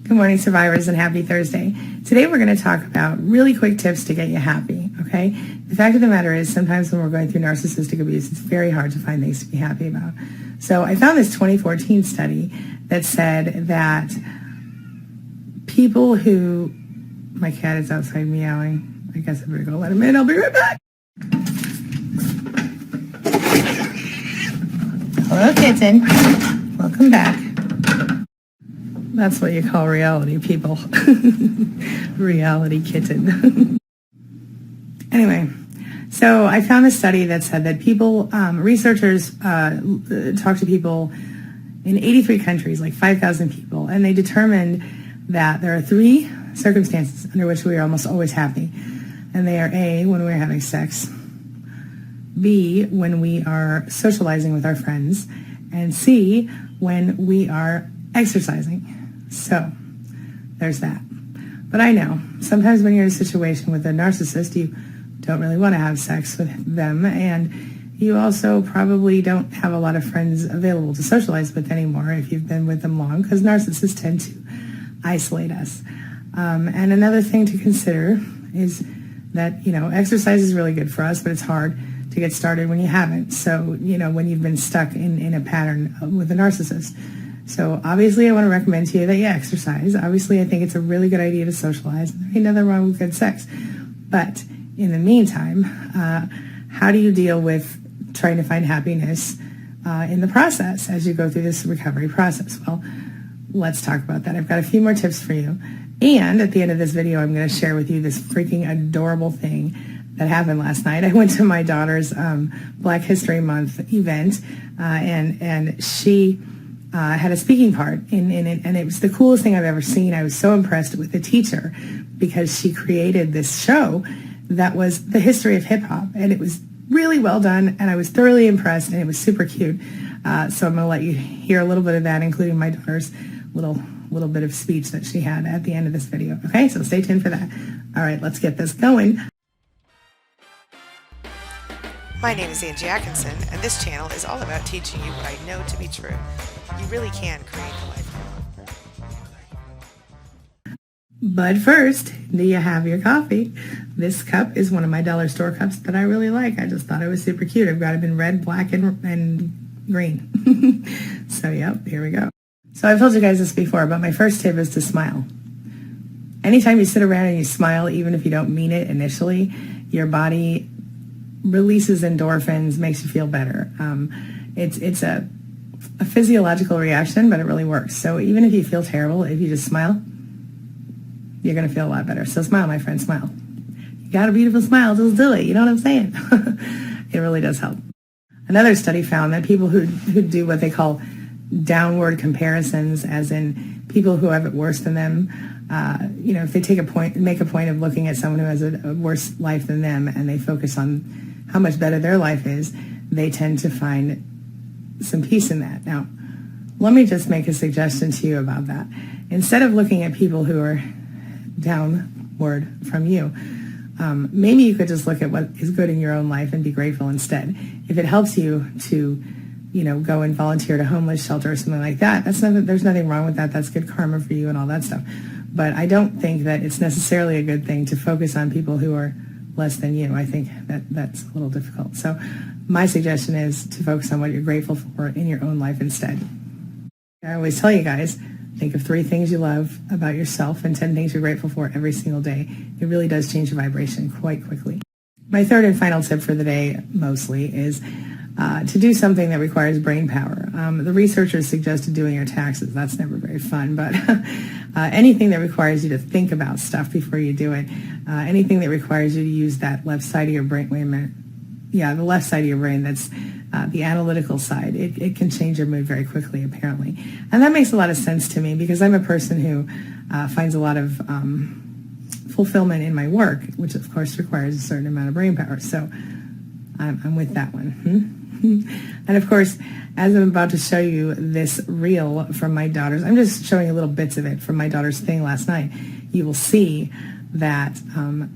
Good morning, survivors, and happy Thursday. Today we're going to talk about really quick tips to get you happy, okay? The fact of the matter is sometimes when we're going through narcissistic abuse, it's very hard to find things to be happy about. So I found this 2014 study that said that people who... My cat is outside meowing. I guess I better go let him in. I'll be right back. Hello, kitten. Welcome back. That's what you call reality, people. Reality kitten. Anyway, so I found a study that said that people, researchers talked to people in 83 countries, like 5,000 people, and they determined that there are three circumstances under which we are almost always happy. And they are A, when we're having sex, B, when we are socializing with our friends, and C, when we are exercising. So, there's that. But I know, sometimes when you're in a situation with a narcissist, you don't really want to have sex with them, and you also probably don't have a lot of friends available to socialize with anymore if you've been with them long, because narcissists tend to isolate us. And another thing to consider is that, exercise is really good for us, but it's hard to get started when you haven't. So, when you've been stuck in a pattern with a narcissist. So obviously I want to recommend to you that you exercise. Obviously I think it's a really good idea to socialize. There ain't nothing wrong with good sex. But in the meantime, how do you deal with trying to find happiness in the process as you go through this recovery process? Well, let's talk about that. I've got a few more tips for you. And at the end of this video, I'm going to share with you this freaking adorable thing that happened last night. I went to my daughter's Black History Month event, and she had a speaking part in it, and it was the coolest thing I've ever seen. I was so impressed with the teacher because she created this show that was the history of hip-hop, and it was really well done, and I was thoroughly impressed, and it was super cute. So I'm going to let you hear a little bit of that, including my daughter's little bit of speech that she had at the end of this video. Okay, so stay tuned for that. All right, let's get this going. My name is Angie Atkinson, and this channel is all about teaching you what I know to be true. You really can create the life you want. But first, do you have your coffee? This cup is one of my dollar store cups that I really like. I just thought it was super cute. I've got it in red, black, and green. So, yep, here we go. So I've told you guys this before, but my first tip is to smile. Anytime you sit around and you smile, even if you don't mean it initially, your body releases endorphins, makes you feel better. It's a physiological reaction, but it really works. So even if you feel terrible, if you just smile, you're going to feel a lot better. So smile, my friend, smile. You got a beautiful smile, just do it. You know what I'm saying? It really does help. Another study found that people who do what they call downward comparisons, as in people who have it worse than them, if they make a point of looking at someone who has a worse life than them, and they focus on how much better their life is, they tend to find some peace in that. Now, let me just make a suggestion to you about that. Instead of looking at people who are downward from you, maybe you could just look at what is good in your own life and be grateful instead. If it helps you to go and volunteer at a homeless shelter or something like that, there's nothing wrong with that. That's good karma for you and all that stuff. But I don't think that it's necessarily a good thing to focus on people who are less than you. I think that's a little difficult. So my suggestion is to focus on what you're grateful for in your own life instead. I always tell you guys, think of 3 things you love about yourself and 10 things you're grateful for every single day. It really does change your vibration quite quickly. My third and final tip for the day, mostly, is to do something that requires brain power. The researchers suggested doing your taxes. That's never very fun, but anything that requires you to think about stuff before you do it, anything that requires you to use that left side of your brain, the left side of your brain, that's the analytical side, it can change your mood very quickly, apparently. And that makes a lot of sense to me because I'm a person who finds a lot of fulfillment in my work, which of course requires a certain amount of brain power. So I'm with that one. And of course, as I'm about to show you this reel from my daughter's, I'm just showing you little bits of it from my daughter's thing last night, you will see that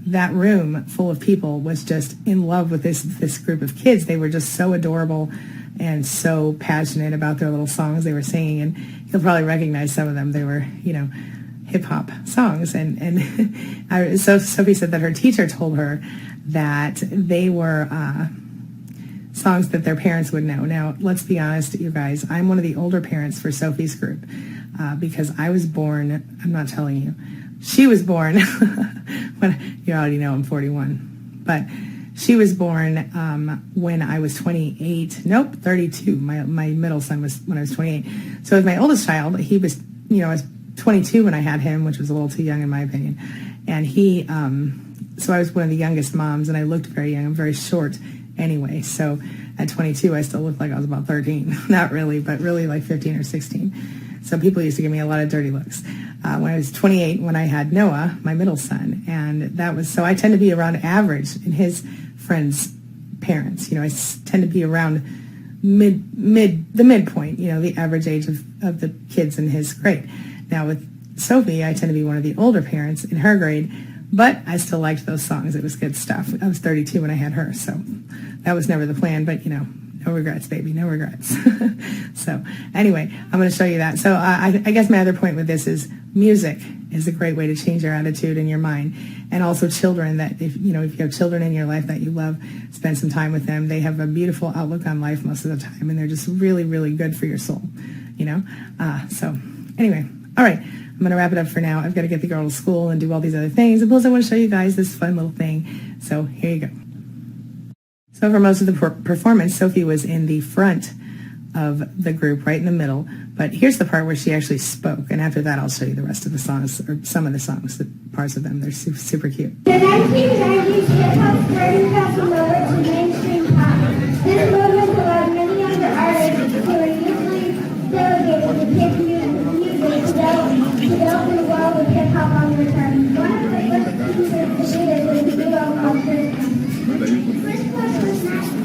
that room full of people was just in love with this group of kids. They were just so adorable and so passionate about their little songs they were singing, and you'll probably recognize some of them. They were, hip hop songs. So Sophie said that her teacher told her that they were songs that their parents would know. Now, let's be honest, you guys, I'm one of the older parents for Sophie's group because I was born, I'm not telling you, she was born, when you already know I'm 41, but she was born when I was 32. My middle son was when I was 28. So with my oldest child, he was, I was 22 when I had him, which was a little too young in my opinion. And so I was one of the youngest moms, and I looked very young. I'm very short anyway. So at 22, I still looked like I was about 13. Not really, but really like 15 or 16. So people used to give me a lot of dirty looks. When I was 28, when I had Noah, my middle son, and so I tend to be around average in his friends' parents. I tend to be around the midpoint, the average age of the kids in his grade. Now with Sophie, I tend to be one of the older parents in her grade, but I still liked those songs. It was good stuff. I was 32 when I had her, so that was never the plan, but no regrets, baby, no regrets. So anyway, I'm going to show you that. So I guess my other point with this is music is a great way to change your attitude and your mind. And also children, that if you have children in your life that you love, spend some time with them. They have a beautiful outlook on life most of the time, and they're just really, really good for your soul, So anyway, all right, I'm going to wrap it up for now. I've got to get the girl to school and do all these other things. And plus I want to show you guys this fun little thing. So here you go. So for most of the performance, Sophie was in the front of the group, right in the middle. But here's the part where she actually spoke. And after that, I'll show you the rest of the songs, or some of the songs, the parts of them. They're super, super cute. The 1990s hip-hop started crossing over to mainstream pop. This movement allowed many younger artists who were usually delegated to kids' music to develop in the world of hip-hop on their terms. One of the first pieces to do this was a duo called Atkinson. First question was not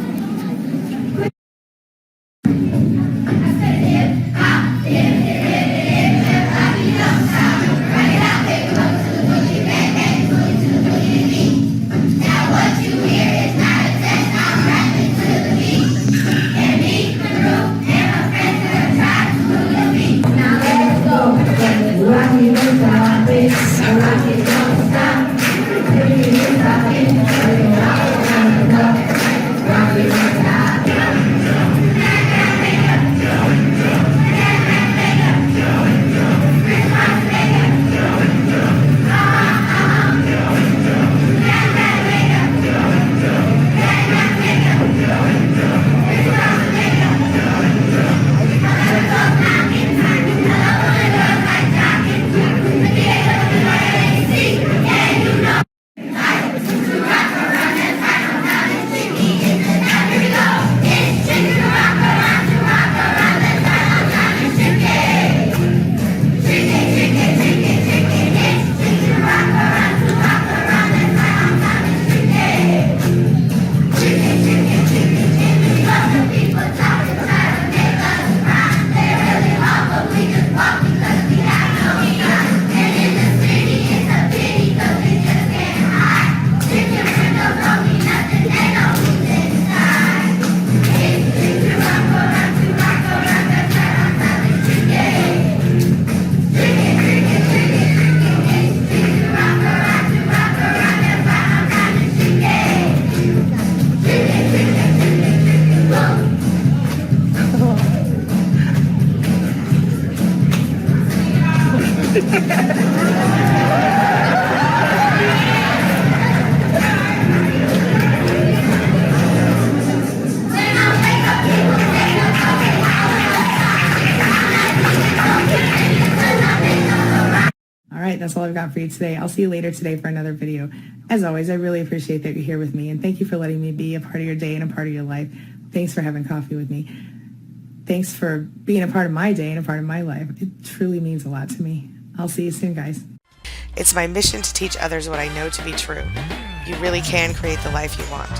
That's all I've got for you today. I'll see you later today for another video. As always, I really appreciate that you're here with me, and thank you for letting me be a part of your day and a part of your life. Thanks for having coffee with me. Thanks for being a part of my day and a part of my life. It truly means a lot to me. I'll see you soon, guys. It's my mission to teach others what I know to be true. You really can create the life you want.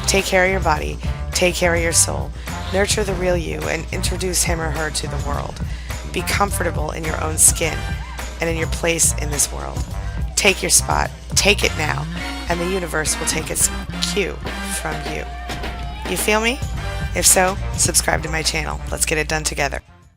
Take care of your body, take care of your soul, nurture the real you, and introduce him or her to the world. Be comfortable in your own skin and in your place in this world. Take your spot, take it now, and the universe will take its cue from you. You feel me? If so, subscribe to my channel. Let's get it done together.